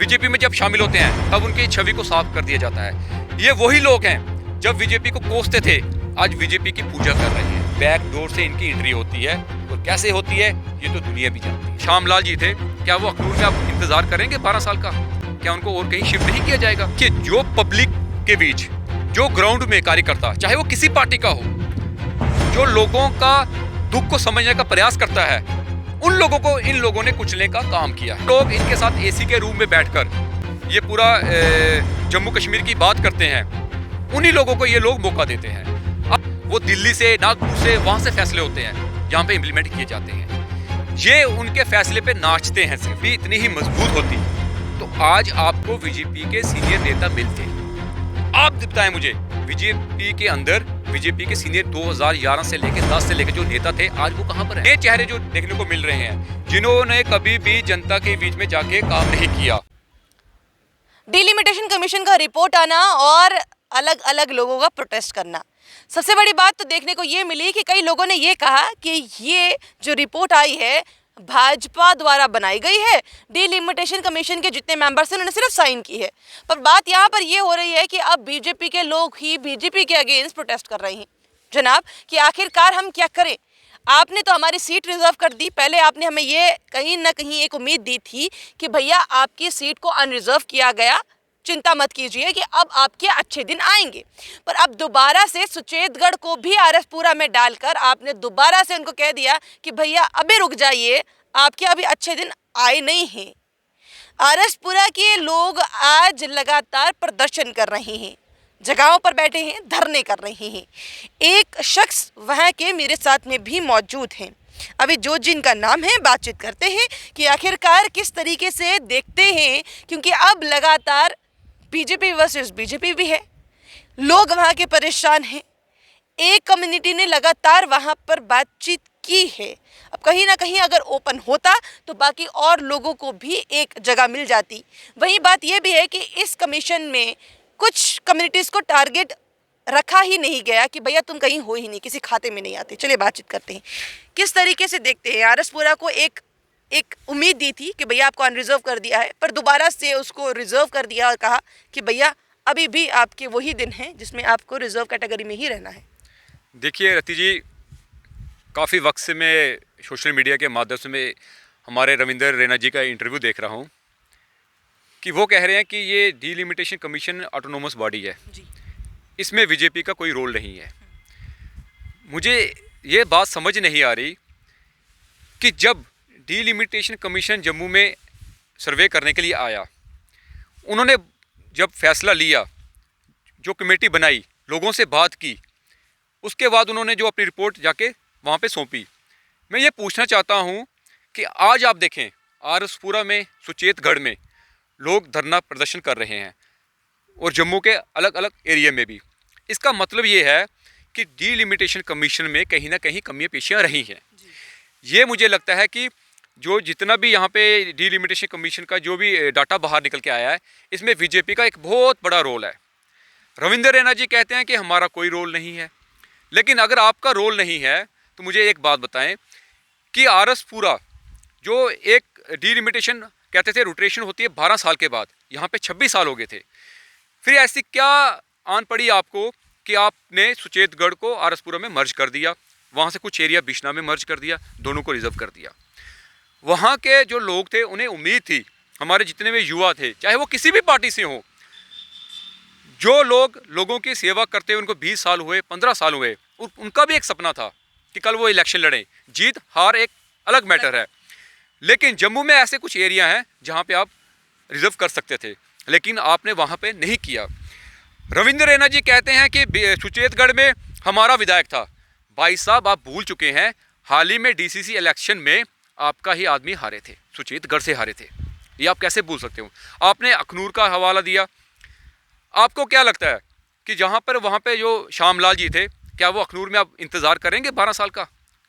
BJP में जब शामिल होते हैं तब उनकी छवि को साफ कर दिया जाता है। ये वही लोग हैं जब बीजेपी को कोसते थे, आज बीजेपी की पूजा कर रहे हैं। बैक डोर से इनकी एंट्री होती है और कैसे होती है ये तो दुनिया भी जानती है। श्यामलाल जी थे, क्या वो अखनूर में आप इंतजार करेंगे 12 साल का? क्या उनको और कहीं शिफ्ट नहीं किया जाएगा? कि जो पब्लिक के बीच, जो ग्राउंड में कार्यकर्ता, चाहे वो किसी पार्टी का हो, जो लोगों का दुख को समझने का प्रयास करता है, उन लोगों को इन लोगों ने कुचलने का काम किया है। लोग इनके साथ एसी के रूम में बैठकर ये पूरा जम्मू कश्मीर की बात करते हैं, उन्हीं लोगों को ये लोग मौका देते हैं। अब वो दिल्ली से, नागपुर से, वहां से फैसले होते हैं जहां पे इम्प्लीमेंट किए जाते हैं। ये उनके फैसले पे नाचते हैं। सिर्फ भी इतनी ही मजबूत होती तो आज आपको बीजेपी के सीनियर नेता मिलते। आप बताएं मुझे, बीजेपी के अंदर बीजेपी के सीनियर 2011 से लेकर 10 से लेकर जो नेता थे, आज वो कहां पर हैं? ये चेहरे जो देखने को मिल रहे हैं, जिन्होंने कभी भी जनता के बीच में जाके काम नहीं किया। डिलिमिटेशन कमीशन का रिपोर्ट आना और अलग अलग लोगों का प्रोटेस्ट करना, सबसे बड़ी बात तो देखने को ये मिली कि कई लोगों ने ये कहा कि ये जो रिपोर्ट आई है भाजपा द्वारा बनाई गई है। डिलिमिटेशन कमीशन के जितने मेंबर्स हैं उन्होंने सिर्फ साइन की है। पर बात यहाँ पर ये हो रही है कि अब बीजेपी के लोग ही बीजेपी के अगेंस्ट प्रोटेस्ट कर रहे हैं। जनाब, कि आखिरकार हम क्या करें? आपने तो हमारी सीट रिजर्व कर दी। पहले आपने हमें ये कहीं ना कहीं एक उम्मीद दी थी कि भैया आपकी सीट को अनरिजर्व किया गया, चिंता मत कीजिए कि अब आपके अच्छे दिन आएंगे। पर अब दोबारा से सुचेतगढ़ को भी आरएसपुरा में डालकर आपने दोबारा से उनको कह दिया कि भैया अभी रुक जाइए, आपके अभी अच्छे दिन आए नहीं हैं। आरएसपुरा के लोग आज लगातार प्रदर्शन कर रहे हैं, जगहों पर बैठे हैं, धरने कर रहे हैं। एक शख्स वहाँ के मेरे साथ में भी मौजूद हैं। अभी जो जिनका नाम है, बातचीत करते हैं कि आखिरकार किस तरीके से देखते हैं, क्योंकि अब लगातार बीजेपी वर्सेस बीजेपी भी है, लोग वहाँ के परेशान हैं। एक कम्युनिटी ने लगातार वहाँ पर बातचीत की है। अब कहीं ना कहीं अगर ओपन होता तो बाकी और लोगों को भी एक जगह मिल जाती। वही बात यह भी है कि इस कमीशन में कुछ कम्युनिटीज़ को टारगेट रखा ही नहीं गया कि भैया तुम कहीं हो ही नहीं, किसी खाते में नहीं आते। चलिए बातचीत करते हैं, किस तरीके से देखते हैं। आरएसपुरा को एक उम्मीद दी थी कि भैया आपको अनरिजर्व कर दिया है, पर दोबारा से उसको रिजर्व कर दिया और कहा कि भैया अभी भी आपके वही दिन हैं जिसमें आपको रिजर्व कैटेगरी में ही रहना है। देखिए रति जी, काफ़ी वक्त से मैं सोशल मीडिया के माध्यम से मैं हमारे रविंदर रैना जी का इंटरव्यू देख रहा हूँ कि वो कह रहे हैं कि ये डिलिमिटेशन कमीशन ऑटोनोमस बॉडी है, इसमें बीजेपी का कोई रोल नहीं है। मुझे ये बात समझ नहीं आ रही कि जब डिलिमिटेशन कमीशन जम्मू में सर्वे करने के लिए आया, उन्होंने जब फैसला लिया, जो कमेटी बनाई, लोगों से बात की, उसके बाद उन्होंने जो अपनी रिपोर्ट जाके वहाँ पे सौंपी। मैं ये पूछना चाहता हूँ कि आज आप देखें आरएसपुरा में, सुचेतगढ़ में लोग धरना प्रदर्शन कर रहे हैं और जम्मू के अलग अलग एरिया में भी। इसका मतलब ये है कि डिलिमिटेशन कमीशन में कहीं ना कहीं कमियाँ पेशियाँ रही हैं। ये मुझे लगता है कि जो जितना भी यहाँ पे डिलिमिटेशन कमीशन का जो भी डाटा बाहर निकल के आया है, इसमें बीजेपी का एक बहुत बड़ा रोल है। रविंदर रैना जी कहते हैं कि हमारा कोई रोल नहीं है, लेकिन अगर आपका रोल नहीं है तो मुझे एक बात बताएं कि आरएसपुरा जो एक डिलिमिटेशन कहते थे रोटेशन होती है 12 साल के बाद, यहाँ पे 26 साल हो गए थे। फिर ऐसी क्या आन पड़ी आपको कि आपने सुचेतगढ़ को आरएसपुरा में मर्ज कर दिया, वहाँ से कुछ एरिया बिश्ना में मर्ज कर दिया, दोनों को रिजर्व कर दिया। वहाँ के जो लोग थे उन्हें उम्मीद थी, हमारे जितने भी युवा थे, चाहे वो किसी भी पार्टी से हों, जो लोग लोगों की सेवा करते हुए उनको 20 साल हुए, 15 साल हुए, उनका भी एक सपना था कि कल वो इलेक्शन लड़ें। जीत हार एक अलग मैटर है, लेकिन जम्मू में ऐसे कुछ एरिया हैं जहाँ पे आप रिजर्व कर सकते थे, लेकिन आपने वहाँ पे नहीं किया। रविंद्र रैना जी कहते हैं कि सुचेतगढ़ में हमारा विधायक था। भाई साहब, आप भूल चुके हैं, हाल ही में डीसीसी इलेक्शन में आपका ही आदमी हारे थे, सुचेतगढ़ से हारे थे। ये आप कैसे भूल सकते हो? आपने अखनूर का हवाला दिया। आपको क्या लगता है कि जहाँ पर वहाँ पे जो श्यामलाल जी थे, क्या वो अखनूर में आप इंतज़ार करेंगे 12 साल का?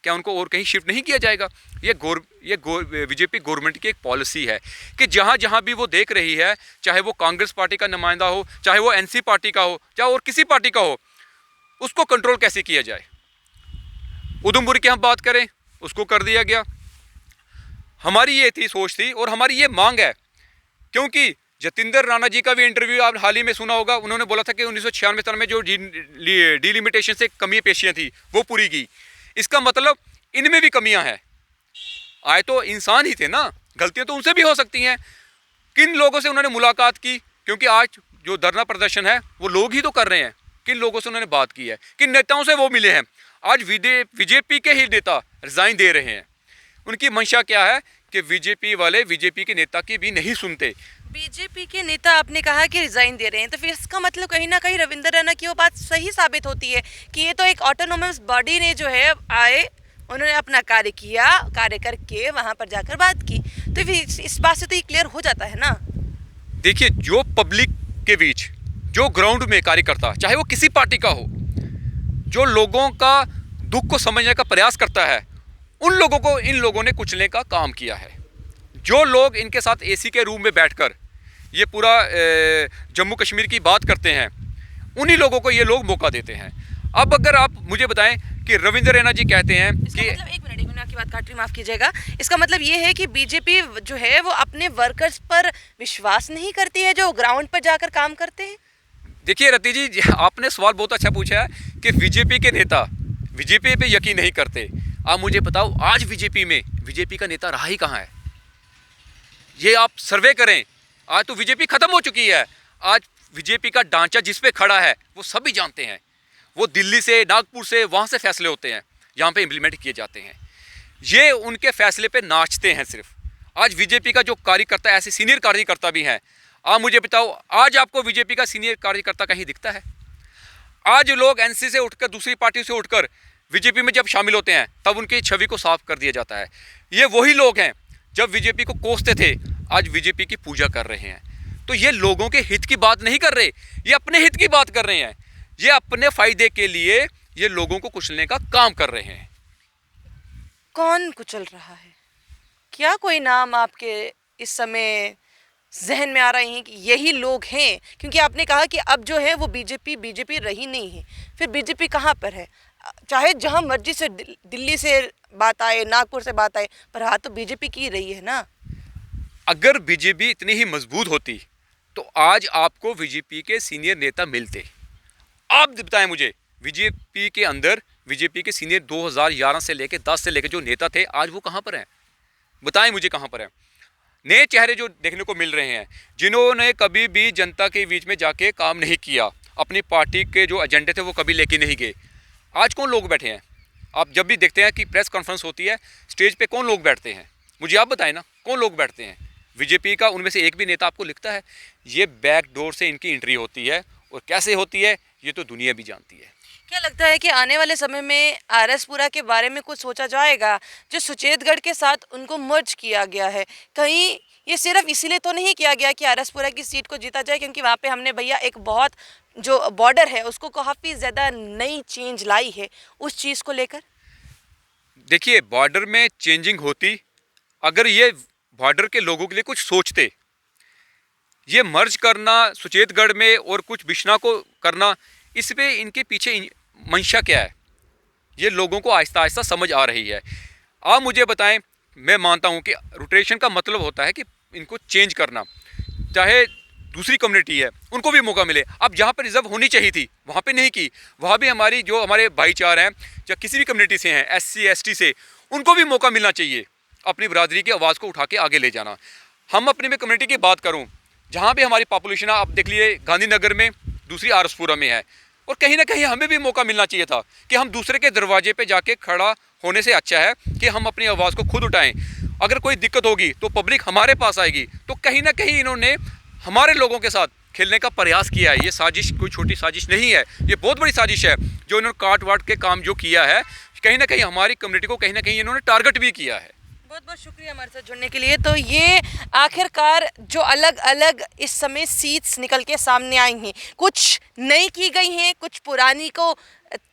क्या उनको और कहीं शिफ्ट नहीं किया जाएगा? ये बीजेपी गवर्नमेंट की एक पॉलिसी है कि जहाँ जहाँ भी वो देख रही है, चाहे वो कांग्रेस पार्टी का नुमाइंदा हो, चाहे वो एनसी पार्टी का हो, चाहे और किसी पार्टी का हो, उसको कंट्रोल कैसे किया जाए। उधमपुर की हम बात करें, उसको कर दिया गया। हमारी ये थी सोच थी और हमारी ये मांग है क्योंकि जतिंदर राणा जी का भी इंटरव्यू आप हाल ही में सुना होगा, उन्होंने बोला था कि 1996 साल में जो डिलिमिटेशन से कमी पेशियाँ थी वो पूरी की। इसका मतलब इनमें भी कमियां हैं। आए तो इंसान ही थे ना, गलतियां तो उनसे भी हो सकती हैं। किन लोगों से उन्होंने मुलाकात की, क्योंकि आज जो धरना प्रदर्शन है वो लोग ही तो कर रहे हैं। किन लोगों से उन्होंने बात की है, किन नेताओं से वो मिले हैं। आज बीजेपी के ही नेता रिजाइन दे रहे हैं। उनकी मंशा क्या है कि बीजेपी वाले बीजेपी के नेता की भी नहीं सुनते। बीजेपी के नेता आपने कहा कि रिजाइन दे रहे हैं, तो फिर इसका मतलब कहीं ना कहीं रविंद्र रैना की वो बात सही साबित होती है कि ये तो एक ऑटोनोमस बॉडी ने जो है आए, उन्होंने अपना कार्य किया, कार्य करके वहां पर जाकर बात की। तो फिर इस बात से तो ये क्लियर हो जाता है ना। देखिए, जो पब्लिक के बीच जो ग्राउंड में कार्यकर्ता, चाहे वो किसी पार्टी का हो, जो लोगों का दुख को समझने का प्रयास करता है, उन लोगों को इन लोगों ने कुचलने का काम किया है। जो लोग इनके साथ एसी के रूम में बैठकर ये पूरा जम्मू कश्मीर की बात करते हैं, उन्हीं लोगों को ये लोग मौका देते हैं। अब अगर आप मुझे बताएं कि रविंद्र रैना जी कहते हैं कि मतलब एक मिनट आपकी बात काट रही, माफ कीजिएगा। इसका मतलब ये है कि बीजेपी जो है वो अपने वर्कर्स पर विश्वास नहीं करती है जो ग्राउंड पर जाकर काम करते हैं। देखिए रति जी, आपने सवाल बहुत अच्छा पूछा है कि बीजेपी के नेता बीजेपी पे यकीन नहीं करते। आप मुझे बताओ, आज बीजेपी में बीजेपी का नेता रहा ही कहाँ है? ये आप सर्वे करें। आज तो बीजेपी खत्म हो चुकी है। आज बीजेपी का ढांचा जिस पे खड़ा है वो सभी जानते हैं। वो दिल्ली से, नागपुर से, वहाँ से फैसले होते हैं, यहाँ पे इम्प्लीमेंट किए जाते हैं। ये उनके फैसले पे नाचते हैं सिर्फ। आज बीजेपी का जो कार्यकर्ता, ऐसे सीनियर कार्यकर्ता भी हैं, आप मुझे बताओ, आज आपको बीजेपी का सीनियर कार्यकर्ता कहीं दिखता है? आज लोग एनसी से उठकर, दूसरी पार्टी से उठकर बीजेपी में जब शामिल होते हैं, तब उनकी छवि को साफ कर दिया जाता है। ये वही लोग हैं जब बीजेपी को कोसते थे, आज बीजेपी की पूजा कर रहे हैं। तो ये लोगों के हित की बात नहीं कर रहे, ये अपने हित की बात कर रहे हैं। ये अपने फायदे के लिए ये लोगों को कुचलने का काम कर रहे हैं। कौन कुचल रहा है? क्या कोई नाम आपके इस समय जहन में आ रहे हैं कि यही लोग हैं? क्योंकि आपने कहा कि अब जो है वो बीजेपी रही नहीं है। फिर बीजेपी कहाँ पर है? चाहे जहाँ मर्जी से दिल्ली से बात आए, नागपुर से बात आए, पर हाथ तो बीजेपी की रही है ना। अगर बीजेपी इतनी ही मजबूत होती तो आज आपको बीजेपी के सीनियर नेता मिलते। आप बताएं मुझे, बीजेपी के अंदर बीजेपी के सीनियर 2011 से लेके 10 से लेके जो नेता थे, आज वो कहाँ पर हैं? बताएं मुझे, कहाँ पर हैं? नए चेहरे जो देखने को मिल रहे हैं, जिन्होंने कभी भी जनता के बीच में जाके काम नहीं किया, अपनी पार्टी के जो एजेंडे थे वो कभी लेके नहीं गए। आज कौन लोग बैठे हैं? आप जब भी देखते हैं कि प्रेस कॉन्फ्रेंस होती है, स्टेज पे कौन लोग बैठते हैं? मुझे आप बताएं ना, कौन लोग बैठते हैं? बीजेपी का उनमें से एक भी नेता आपको लिखता है? ये बैक डोर से इनकी एंट्री होती है, और कैसे होती है ये तो दुनिया भी जानती है। क्या लगता है कि आने वाले समय में आरएसपुरा के बारे में कुछ सोचा जाएगा? जो सुचेतगढ़ के साथ उनको मर्ज किया गया है, कहीं ये सिर्फ इसीलिए तो नहीं किया गया कि आरएसपुरा की सीट को जीता जाए, क्योंकि वहाँ पे हमने भैया एक बहुत जो बॉर्डर है उसको काफ़ी ज़्यादा नई चेंज लाई है, उस चीज़ को लेकर? देखिए, बॉर्डर में चेंजिंग होती अगर ये बॉर्डर के लोगों के लिए कुछ सोचते। ये मर्ज करना सुचेतगढ़ में और कुछ बिश्ना को करना, इस पे इनके पीछे मंशा क्या है, ये लोगों को आहिस्ता आहिस्ता समझ आ रही है। आप मुझे बताएं, मैं मानता हूं कि रोटेशन का मतलब होता है कि इनको चेंज करना। चाहे दूसरी कम्युनिटी है, उनको भी मौका मिले। अब जहाँ पर रिजर्व होनी चाहिए थी वहाँ पे नहीं की, वहाँ भी हमारी जो हमारे भाईचारे हैं, या किसी भी कम्युनिटी से हैं, SC ST से, उनको भी मौका मिलना चाहिए अपनी बरादरी की आवाज़ को उठा के आगे ले जाना। हम अपनी में कम्युनिटी की बात करूँ, जहाँ भी हमारी पॉपुलेशन है, आप देख लीजिए गांधीनगर में, दूसरी आरएसपुरा में है, और कहीं ना कहीं हमें भी मौका मिलना चाहिए था कि हम दूसरे के दरवाजे पे जाके खड़ा होने से अच्छा है कि हम अपनी आवाज़ को खुद उठाएं। अगर कोई दिक्कत होगी तो पब्लिक हमारे पास आएगी। तो कहीं ना कहीं इन्होंने हमारे लोगों के साथ खेलने का प्रयास किया है। ये साजिश कोई छोटी साजिश नहीं है, ये बहुत बड़ी साजिश है जो इन्होंने काट वाट के काम जो किया है। कहीं ना कहीं हमारी कम्युनिटी को कहीं ना कहीं इन्होंने टारगेट भी किया है। बहुत बहुत शुक्रिया हमारे साथ जुड़ने के लिए। तो ये आखिरकार जो अलग अलग इस समय सीट्स निकल के सामने आई हैं, कुछ नई की गई हैं, कुछ पुरानी को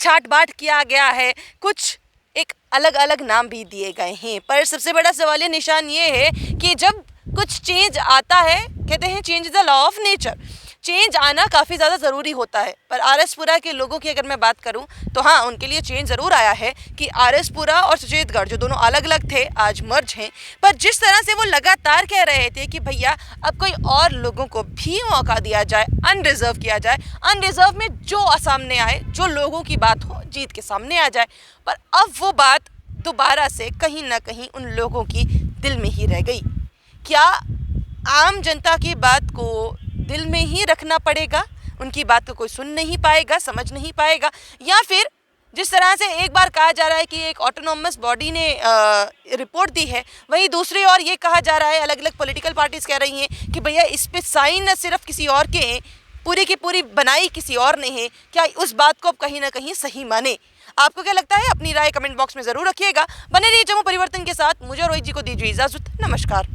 छाट बाट किया गया है, कुछ एक अलग अलग नाम भी दिए गए हैं। पर सबसे बड़ा सवालिया निशान ये है कि जब कुछ चेंज आता है, कहते हैं change is the law of nature, change आना काफ़ी ज़्यादा ज़रूरी होता है। पर आरएसपुरा के लोगों की अगर मैं बात करूं तो हाँ, उनके लिए चेंज ज़रूर आया है कि आरएसपुरा और सुचेतगढ़ जो दोनों अलग अलग थे आज मर्ज हैं। पर जिस तरह से वो लगातार कह रहे थे कि भैया अब कोई और लोगों को भी मौका दिया जाए, अनरिजर्व किया जाए, अनरिजर्व में जो सामने आए, जो लोगों की बात हो जीत के सामने आ जाए, पर अब वो बात दोबारा से कहीं ना कहीं उन लोगों की दिल में ही रह गई। क्या आम जनता की बात को दिल में ही रखना पड़ेगा, उनकी बात को कोई सुन नहीं पाएगा, समझ नहीं पाएगा, या फिर जिस तरह से एक बार कहा जा रहा है कि एक ऑटोनॉमस बॉडी ने रिपोर्ट दी है, वहीं दूसरी ओर ये कहा जा रहा है, अलग अलग पॉलिटिकल पार्टीज कह रही हैं कि भैया इस पे साइन न सिर्फ किसी और के हैं, पूरी की पूरी बनाई किसी और ने है। क्या उस बात को अब कहीं ना कहीं सही माने? आपको क्या लगता है? अपनी राय कमेंट बॉक्स में ज़रूर रखिएगा। बने रहिए जम्मू परिवर्तन के साथ। मुझे रोहित जी को दीजिए इजाज़त। नमस्कार।